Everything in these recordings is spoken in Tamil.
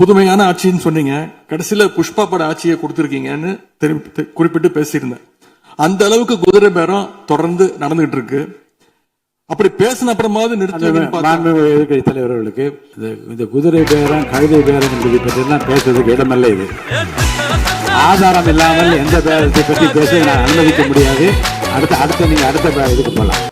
புதுமையான ஆட்சின்னு சொன்னீங்க, கடைசியில புஷ்பா பட ஆட்சியை கொடுத்திருக்கீங்கன்னு குறிப்பிட்டு பேசியிருந்தேன். அந்த அளவுக்கு குதிரை பேரம் தொடர்ந்து நடந்துகிட்டு இருக்கு. அப்படி பேசின அப்புறமாவது எதிர்கட்சி தலைவர்களுக்கு இந்த குதிரை பேரம் கழுதை பேரம் என்பதை பற்றிலாம் பேசுறதுக்கு இடமல்ல. இது ஆதாரம் இல்லாமல் எந்த பேரத்தை பற்றி பேச நான் அனுமதிக்க முடியாது. அடுத்த நீங்க அடுத்த இதுக்கு போகலாம்.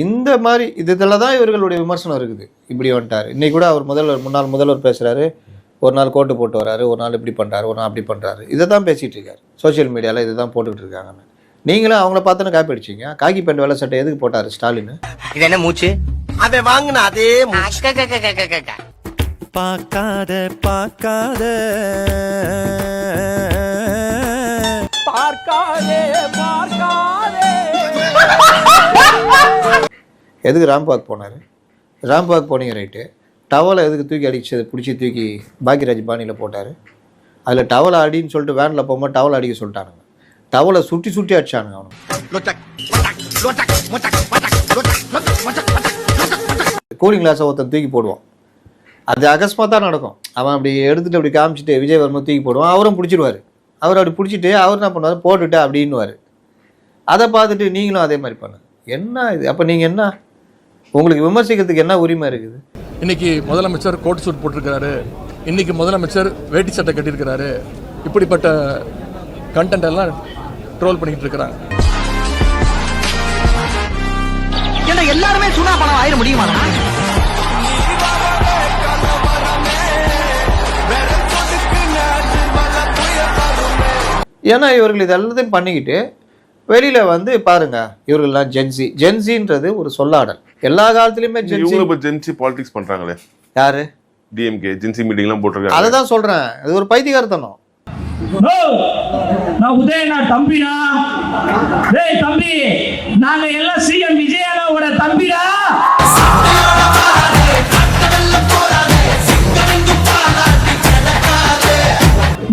இந்த மாதிரி இதுல தான் இவர்களுடைய விமர்சனம் இருக்குது. இப்படி வந்துட்டாரு. இன்னைக்கு கூட அவர் முன்னாள் முதல்வர் பேசுறாரு, ஒரு நாள் கோட்டு போட்டு வர்றாரு, ஒரு நாள் இப்படி பண்றாரு, ஒரு நாள் அப்படி பண்றாரு. இதை தான் பேசிட்டு இருக்காரு. சோசியல் மீடியால இதை தான் போட்டுக்கிட்டு இருக்காங்க. நீங்களும் அவங்கள பார்த்தானே காப்பி அடிச்சீங்க. காக்கி பேண்ட் வெள்ளை சட்டை எதுக்கு போட்டாரு ஸ்டாலின்? இது என்ன மூச்சு? அதை வாங்கின அதே பார்க்காத பார்க்காத பார்க்காதே பார்க்காதே. எதுக்கு ராம்பாக் போனாரு? ராம்பாக் போனீங்க ரைட்டு. டவலை எதுக்கு தூக்கி அடிச்சது பிடிச்சி தூக்கி பாக்யராஜ் பாணியில் போட்டார். அதில் டவலை அடின்னு சொல்லிட்டு வேனில் போகும்போது டவலை அடிக்க சொல்லிட்டானுங்க. டவலை சுட்டி சுட்டி அடிச்சானுங்க அவனுக்கு. கூலிங் கிளாஸை ஒருத்தன் தூக்கி போடுவான். அது அகஸ்மாத்தான் நடக்கும். அவன் அப்படி எடுத்துகிட்டு அப்படி காமிச்சிட்டு விஜய் வர்மா தூக்கி போடுவான். அவரும் பிடிச்சிடுவார். அவர் அப்படி பிடிச்சிட்டு அவர் என்ன பண்ணுவார், போட்டுட்டு அப்படின்னுவார். அதை பார்த்துட்டு நீங்களும் அதே மாதிரி பண்ணுங்க. என்ன இது? அப்போ நீங்கள் என்ன, உங்களுக்கு விமர்சிக்கிறதுக்கு என்ன உரிமை இருக்குது? இன்னைக்கு முதலமைச்சர் கோட் சூட் போட்டிருக்கிறாரு, இன்னைக்கு முதலமைச்சர் வேட்டி சட்டை கட்டியிருக்கிறாரு, இப்படிப்பட்ட கண்டென்ட் எல்லாம் ட்ரோல் பண்ணிட்டு இருக்கிறாங்க. எல்லாருமே சுனா பணம் ஆயிட முடியுமா? ஏன்னா இவர்கள் இது எல்லாத்தையும் பண்ணிக்கிட்டு வெளியில வந்து பாருங்க, இவர்கள்லாம் ஜென்சின்றது ஒரு சொல்லாடல். எல்லா காலத்திலயுமே ஜென்சி பாலிடிக்ஸ் பண்றாங்களே. யாரு? டிஎம்கே ஜென்சி மீட்டிங் எல்லாம் போட்டிருக்காங்க. அததான் சொல்றேன், அது ஒரு பைத்தியக்காரத்தனம். நான் உதயனா தம்பினா, டேய் தம்பி, நாங்க எல்லாம் சிஎம் விஜயனோட தம்பிடா.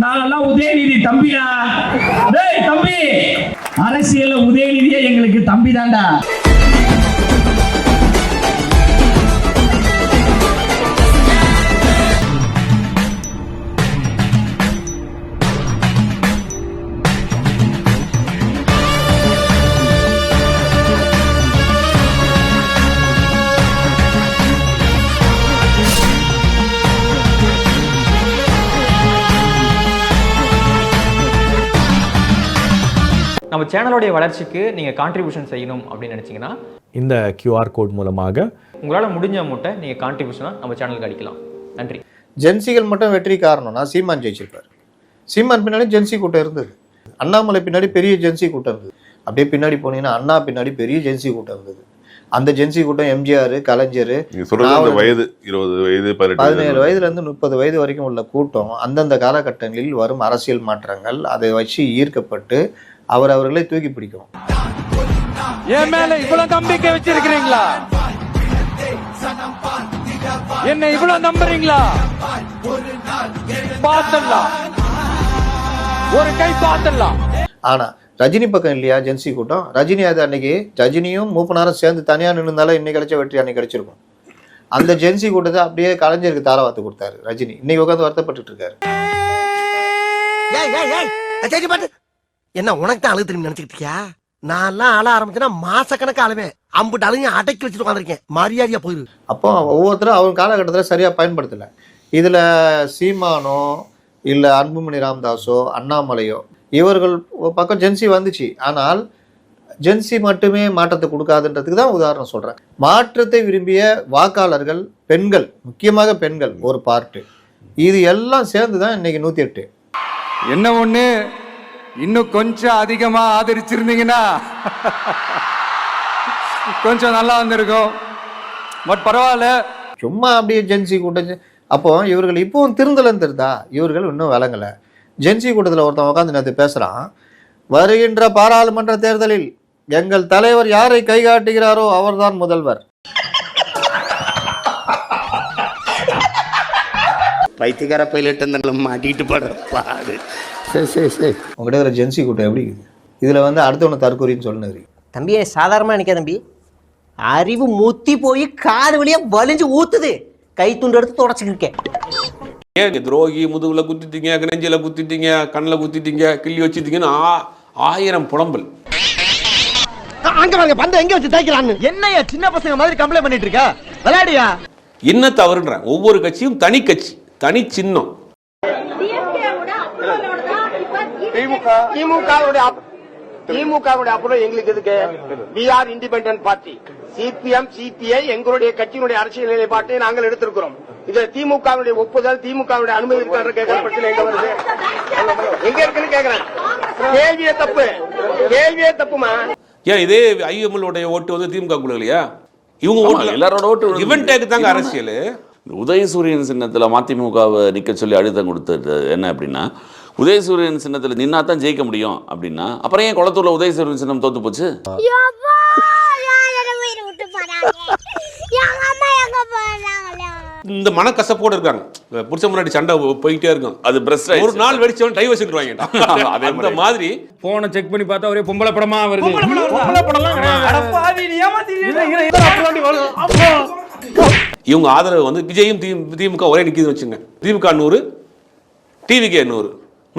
நாங்கெல்லாம் உதயநிதி தம்பிடா. டேய் தம்பி, அரசியல்ல உதயநிதியே எங்களுக்கு தம்பி தான்டா. நம்ம சேனலோடைய வளர்ச்சிக்கு நீங்கள் கான்ட்ரிபியூஷன் செய்யணும் அப்படின்னு நினச்சிங்கன்னா இந்த QR கோட் மூலமாக உங்களால் முடிஞ்ச அமௌண்ட்டை நீங்கள் கான்ட்ரிபியூஷனாக நம்ம சேனலுக்கு அடிக்கலாம். நன்றி. ஜென்சிகள் மட்டும் வெற்றி காரணம்னா சீமான் ஜெயிச்சிருப்பார். சீமான் பின்னாடி ஜென்சி கூட்டம் இருந்தது. அண்ணாமலை பின்னாடி பெரிய ஜென்சி கூட்டம் இருந்தது. அப்படியே பின்னாடி போனீங்கன்னா அண்ணா பின்னாடி பெரிய ஜென்சி கூட்டம் இருந்தது. அந்த ஜென்சி கூட்டம் எம்ஜிஆர், கலைஞர், வயது 20 வயது 17 வயதுல இருந்து 30 வயது வரைக்கும் உள்ள கூட்டம் அந்தந்த காலகட்டங்களில் வரும் அரசியல் மாற்றங்கள் அதை வச்சு ஈர்க்கப்பட்டு அவர்களை தூக்கி பிடிக்கும். என் மேல இவ்வளவு நம்பிக்கை வச்சிருக்கீங்களா? என்ன இவ்வளவு நம்புறீங்களா? பாத்துடலாம், ஒரு கை பாத்துடலாம். ஆனா ரஜினி பக்கம் இல்லையா ஜென்சி கூட்டம்? ரஜினி அது அன்னைக்கு ரஜினியும் மூப்பனாரும் சேர்ந்து தனியா நின்றுந்தாலும் இன்னைக்கு கிடைச்ச வெற்றி அன்னைக்கு கிடைச்சிருக்கும். அந்த ஜென்சி கூட்டத்தை அப்படியே கலைஞருக்கு தாராவாத்து கொடுத்தாரு ரஜினி. இன்னைக்கு உட்காந்து வருத்தப்பட்டு இருக்காரு. என்ன உனக்கு தான் அழுகு திரும்பி நினைச்சுக்கிட்டியா? நான் எல்லாம் அழ ஆரம்பிச்சேன்னா மாசக்கணக்கு அழுவேன். அம்புட்டு அழுங்க அடக்கி வச்சுட்டு உட்காந்துருக்கேன். மரியாதையா போயிரு. அப்போ ஒவ்வொருத்தரும் அவங்க காலகட்டத்தில் சரியா பயன்படுத்தலை. இதுல சீமானோ இல்ல அன்புமணி ராமதாஸோ அண்ணாமலையோ இவர்கள் பக்கம் ஜென்சி வந்துச்சு. ஆனால் ஜென்சி மட்டுமே மாற்றத்தை கொடுக்காதுன்றதுக்கு தான் உதாரணம் சொல்றேன். மாற்றத்தை விரும்பிய வாக்காளர்கள் பெண்கள், முக்கியமாக பெண்கள் ஒரு பார்ட்டு, இது எல்லாம் சேர்ந்துதான் இன்னைக்கு 108. என்ன ஒண்ணு, இன்னும் கொஞ்சம் அதிகமா ஆதரிச்சிருந்தீங்கன்னா கொஞ்சம் நல்லா வந்திருக்கும். பட் பரவாயில்ல. சும்மா அப்படியே ஜென்சி கூட்டம். அப்போ இவர்கள் இப்பவும் திருந்தலன்னு தெரிந்தா இவர்கள் இன்னும் விளங்கல. ஜென்சி கூட்டத்தில் ஒருத்தன் உட்காந்து நேற்று பேசுறான், வருகின்ற பாராளுமன்ற தேர்தலில் எங்கள் தலைவர் யாரை கை காட்டுகிறாரோ அவர்தான் முதல்வர். பைத்தியக்கார பைலட் மாட்டிட்டு பாடு. சரி உங்ககிட்ட இருக்கிற ஜென்சி கூட்டம் எப்படி இருக்குது? இதுல வந்து அடுத்தவனை தற்கொலைன்னு சொல்லுங்க. தம்பி சாதாரணமாக நினைக்காத தம்பி, அறிவு முத்தி போய் காது வழியா வலிஞ்சு ஊத்துது. கை துண்டு எடுத்து தொடச்சிக்கிருக்கேன். ஏன் துரோகி, முதுகுல குத்திட்டீங்க, நெஞ்சில குத்திட்டீங்க, கண்ணில் குத்திட்டீங்க, கிள்ளி வச்சுட்டீங்கன்னு 1000 புலம்பல். அங்க வாங்க, பந்த எங்க வச்சு தைக்கலான்னு. என்னையா சின்ன பசங்க மாதிரி கம்ப்ளைண்ட் பண்ணிட்டு இருக்க? விளையாடியா? என்ன தவறுன்ற ஒவ்வொரு கட்சியும் தனி கட்சி, தனி சின்னம். திமுக அப்புறம் எங்களுக்கு எதுக்கு? we are independent party. CPM CBI எங்களுடைய கட்சியினுடைய அரசியல் நிலைப்பாட்டை நாங்கள் எடுத்திருக்கிறோம். இது திமுக ஒப்புதல், திமுக அனுமதி இருக்கான்ற கேட்கிற பிரச்சனை எங்க வருது? எங்க இருக்குன்னு கேக்குறேன். கேள்வியே தப்புமா? ஏன் இதே ஐஎம்எல் உடைய ஓட்டு வந்து திமுக இல்லையா? இவங்க ஓட்டு எல்லாரோட ஓட்டு இவன் டேக் தாங்க அரசியல். உதயசூரியன் சின்னத்தில் மதிமுகவை நிற்க சொல்லி அழுத்தம் கொடுத்தது என்ன அப்படின்னா, உதயசூரியன் சின்னத்தில் நின்னா தான் ஜெயிக்க முடியும் அப்படின்னா, அப்புறம் ஏன் குளத்தூர்ல உதயசூரியன் சின்னம் தோத்து போச்சு? இந்த மனக்கசப்போடு இருக்காங்க. புடிச்ச முன்னாடி சண்டை போயிட்டே இருக்கும். அது பிரஸ் ஒரு நாள் வெடிச்சவன் டைவர்ஸ் எடுத்துருவாங்க. அதே அந்த மாதிரி போனை செக் பண்ணி பார்த்தா ஒரே பொம்பளை படமா வருது. இவங்க ஆதரவு வந்து விஜயும் திமுக ஒரே நிக்குதுன்னு வச்சுங்க. திமுக 100, டிவிகே 100,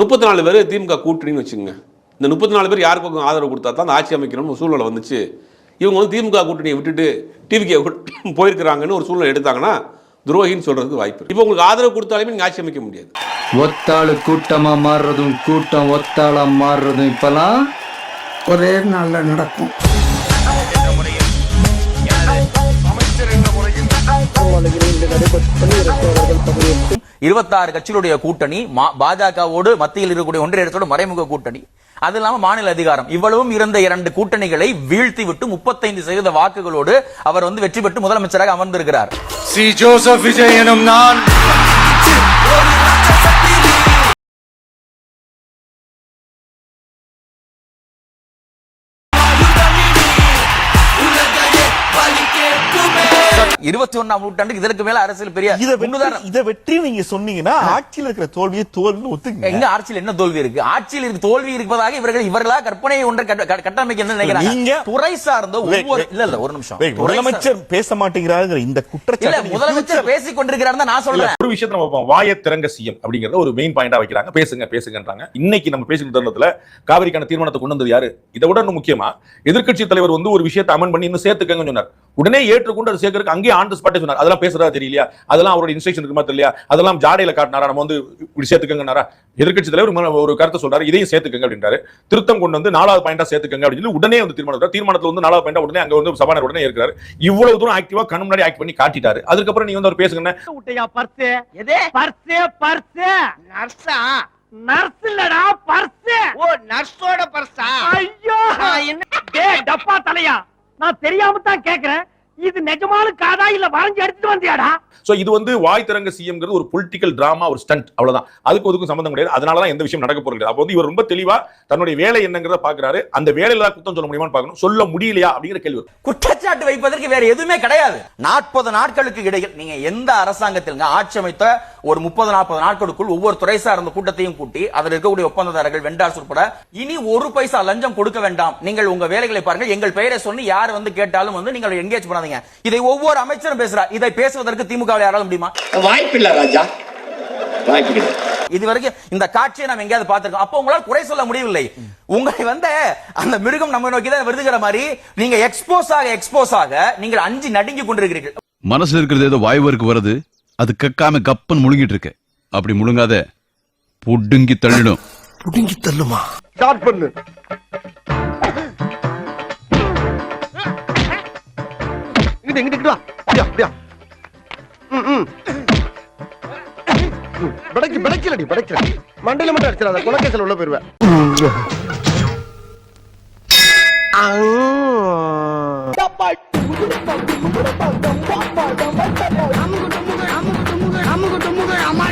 34 பேர் திமுக கூட்டணின்னு வச்சுங்க. இந்த 34 பேர் யாருக்கும் ஆதரவு கொடுத்தா தான் அந்த ஆட்சி அமைக்கணும்னு சூழ்நிலை வந்துச்சு. இவங்க வந்து திமுக கூட்டணியை விட்டுட்டு டிவிகே போயிருக்கிறாங்கன்னு ஒரு சூழ்நிலை எடுத்தாங்கன்னா துரோகின்னு சொல்றதுக்கு வாய்ப்பு. இப்போ உங்களுக்கு ஆதரவு கொடுத்தாலுமே நீங்க ஆட்சி அமைக்க முடியாது. ஒத்தாளு கூட்டமா மாறுறதும் கூட்டம் ஒத்தாளா மாறுறதும் இப்பெல்லாம் ஒரே நாள்ல நடக்கும். 26 கட்சிகளுடைய கூட்டணி, பாஜகவோடு மத்தியில் இருக்கக்கூடிய ஒன்றிய அரசோடு மறைமுக கூட்டணி, அது இல்லாம மாநில அதிகாரம், இவ்வளவும் இருந்த 2 கூட்டணிகளை வீழ்த்தி விட்டு 35% வாக்குகளோடு அவர் வந்து வெற்றி பெற்று முதலமைச்சராக அமர்ந்திருக்கிறார். சி ஜோசப் விஜய் எனும் நான் நூற்றாண்டுக்கு இதற்கு மேல அரசியல் பெரிய இத வெற்றி நீங்க சொன்னீங்கன்னா ஆட்சியில் இருக்கிற தோல்வியை தோல்வி ஒத்துங்க. எங்க ஆட்சியில் என்ன தோல்வி இருக்கு? ஆட்சியில் இருக்கு தோல்வி இருப்பதாக இவர்களா கற்பனையை ஒன்றை கட்டமைக்க நினைக்கிறாங்க. துறை சார்ந்த ஒவ்வொரு இல்ல ஒரு நிமிஷம், முதலமைச்சர் பேச மாட்டேங்கிறாரு இந்த குற்றச்சாட்டு முதலமைச்சர் பேசிக் கொண்டிருக்கிறார் தான் நான் சொல்றேன். ஒரு விஷயத்தை நம்ம வாயை திறங்க சிஎம் அப்படிங்கறத ஒரு மெயின் பாயிண்டா வைக்கிறாங்க. பேசுங்கன்றாங்க. இன்னைக்கு நம்ம பேசிக்கிற தருணத்துல காவிரிக்கான தீர்மானத்தை கொண்டு வந்தது யாரு? இதை விட முக்கியமா எதிர்க்கட்சி தலைவர் வந்து ஒரு விஷயத்தை அமெண்ட் பண்ணி இன்னும் சேர்த்துக்கங்கன்னு சொன்னார். உடனே ஏற்றுக்கொண்டு அது சேர்க்கறதுக்கு அங்கேயே ஆன் தி ஸ்பாட் சொன்னார். அதெல்லாம் பேசுறதா தெரியலையா? அதெல்லாம் அவரோட இன்ஸ்ட்ரக்ஷன் இருக்குமா தெரியலையா? அதெல்லாம் ஜாடையில காட்டினாரா? நம்ம வந்து இப்படி சேர்த்துக்கங்கனாரா? எதிர்க்கட்சி தலைவர் ஒரு கருத்தை சொல்றாரு, இதையும் சேர்த்துக்கங்க அப்படின்றாரு. திருத்தம் கொண்டு வந்து 4வது பாயிண்டா சேர்த்துக்கங்க அப்படின்னு சொல்லி உடனே வந்து தீர்மானத்துல வந்து 4வது பாயிண்டா உடனே அங்க வந்து சபாநாயகர் உடனே இருக்கிறாரு. இவ்வளவு தூரம் ஆக்டிவா கண்ணு முன்னாடி ஆக்ட் பண்ணி காட்டிட்டாரு. அதுக்கப்புறம் நீங்க வந்து அவர் பேசுங்க. நர்ஸ் இல்லடா பர்ஸ். ஓ நர்ஸோட பர்ஸா? ஐயோ என்ன டப்பா தலையா, நான் தெரியாம தான் கேக்குறேன். இது நிஜமான காதா இல்ல வரைஞ்சு எடுத்துட்டு வந்தியாடா? சோ இது வந்து வாய் திறங்க சிஎம்ங்கிறது ஒரு பொலிட்டிக்கல் டிராமா, ஒரு ஸ்டண்ட், அவ்வளவுதான். அதுக்கு சம்பந்தம் கிடையாது. அதனாலதான் எந்த விஷயம் நடக்க போறது. அப்போ வந்து இவர் ரொம்ப தெளிவா தன்னுடைய வேலை என்னங்கிறத பாக்குறாரு. அந்த வேலையில குத்தம் சொல்ல முடியுமான்னு பார்க்கணும். சொல்ல முடியலையா அப்படிங்கிற கேள்வி. குற்றச்சாட்டு வைப்பதற்கு வேற எதுவுமே கிடையாது. 40 நாட்களுக்கு இடையில் நீங்க எந்த அரசாங்கத்தில் ஆட்சி அமைத்த ஒரு 30-40 நாட்களுக்குள் ஒவ்வொரு துறை சார்ந்த கூட்டத்தையும் கூட்டி அதில் இருக்கக்கூடிய ஒப்பந்ததாரர்கள் வெண்டார்ஸ் உட்பட இனி ஒரு பைசா லஞ்சம் கொடுக்க வேண்டாம், நீங்கள் உங்க வேலைகளை பாருங்கள், எங்கள் பெயரை சொல்லி யார் வந்து கேட்டாலும் வந்து நீங்கள் எங்கேஜ் பண்ணாதீங்க. இதை ஒவ்வொரு அமைச்சரும் பேசுறார். இதை பேசுவதற்கு திமுக யாராலும் முடியுமா? வாய்ப்பில்லை ராஜா, வாய்ப்பில்லை. இதுவரைக்கும் இந்த காட்சியை நாம் எங்கேயாவது பார்த்திருக்கோம். அப்போ உங்களால் குறை சொல்ல முடியவில்லை. உங்களை வந்து அந்த மிருகம் நம்ம நோக்கி தான் வருதுகிற மாதிரி நீங்க எக்ஸ்போஸ் ஆக நீங்கள் அஞ்சி நடுங்கி கொண்டிருக்கிறீர்கள். மனசுல இருக்கிறது ஏதோ வாய்வருக்கு வருது, அது கக்காம கப்பன் முழுங்கிட்டு இருக்கு. அப்படி முழுங்காத, புடுங்கி தள்ளிடும். புடுங்கி தள்ளுமா? ஸ்டார்ட் பண்ணு. இங்கிட்டு வா. அப்படியா படைக்கலடி மண்டையில மட்டும் அடிச்சிடாத, கொலைகேஸ்ல உள்ள போயிருவேன். அம்மா